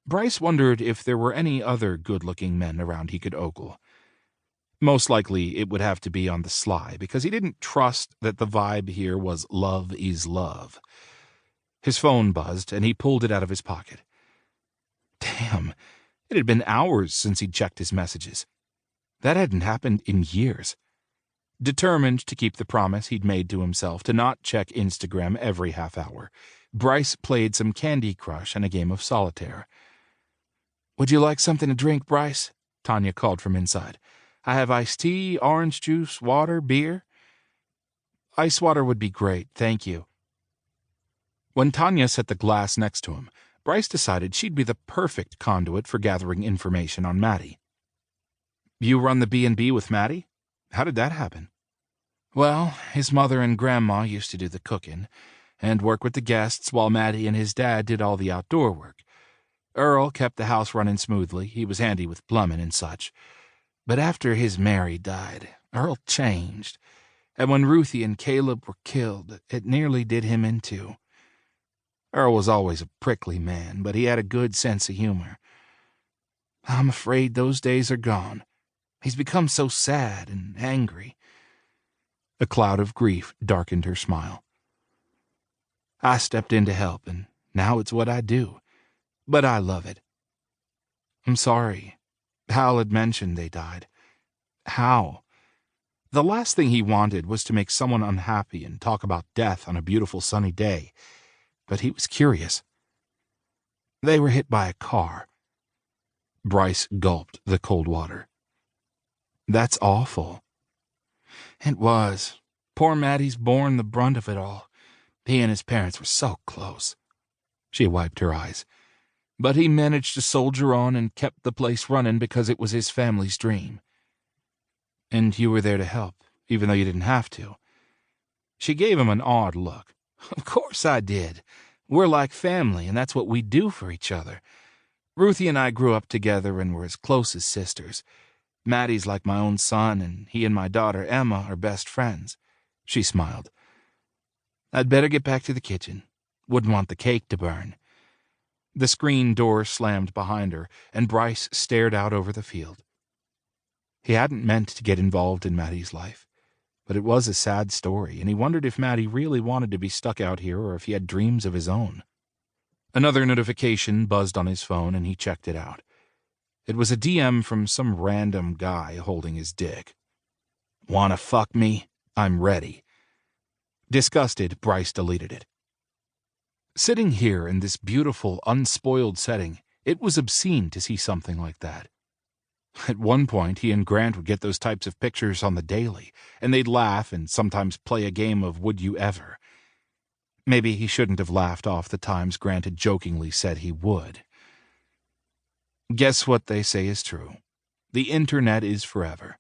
Bryce wondered if there were any other good-looking men around he could ogle. Most likely it would have to be on the sly, because he didn't trust that the vibe here was love is love. His phone buzzed, and he pulled it out of his pocket. Damn, it had been hours since he'd checked his messages. That hadn't happened in years. Determined to keep the promise he'd made to himself to not check Instagram every half hour, Bryce played some Candy Crush and a game of solitaire. "Would you like something to drink, Bryce?" Tanya called from inside. "I have iced tea, orange juice, water, beer." "Ice water would be great, thank you." When Tanya set the glass next to him, Bryce decided she'd be the perfect conduit for gathering information on Matty. "You run the B&B with Matty? How did that happen?" "Well, his mother and grandma used to do the cooking and work with the guests while Matty and his dad did all the outdoor work. Earl kept the house running smoothly. He was handy with plumbing and such. But after his Mary died, Earl changed, and when Ruthie and Caleb were killed, it nearly did him in too. Earl was always a prickly man, but he had a good sense of humor. I'm afraid those days are gone. He's become so sad and angry." A cloud of grief darkened her smile. "I stepped in to help, and now it's what I do. But I love it." "I'm sorry. Hal had mentioned they died." "How?" The last thing he wanted was to make someone unhappy and talk about death on a beautiful sunny day, but he was curious. "They were hit by a car." Bryce gulped the cold water. "That's awful." "It was. Poor Matty's borne the brunt of it all. He and his parents were so close." She wiped her eyes. "But he managed to soldier on and kept the place running because it was his family's dream." "And you were there to help, even though you didn't have to." She gave him an odd look. "Of course I did. We're like family, and that's what we do for each other. Ruthie and I grew up together and were as close as sisters. Matty's like my own son, and he and my daughter Emma are best friends." She smiled. "I'd better get back to the kitchen. Wouldn't want the cake to burn." The screen door slammed behind her, and Bryce stared out over the field. He hadn't meant to get involved in Matty's life, but it was a sad story, and he wondered if Matty really wanted to be stuck out here or if he had dreams of his own. Another notification buzzed on his phone, and he checked it out. It was a DM from some random guy holding his dick. "Wanna fuck me? I'm ready." Disgusted, Bryce deleted it. Sitting here in this beautiful, unspoiled setting, it was obscene to see something like that. At one point, he and Grant would get those types of pictures on the daily, and they'd laugh and sometimes play a game of Would You Ever. Maybe he shouldn't have laughed off the times Grant had jokingly said he would. Guess what they say is true. The internet is forever.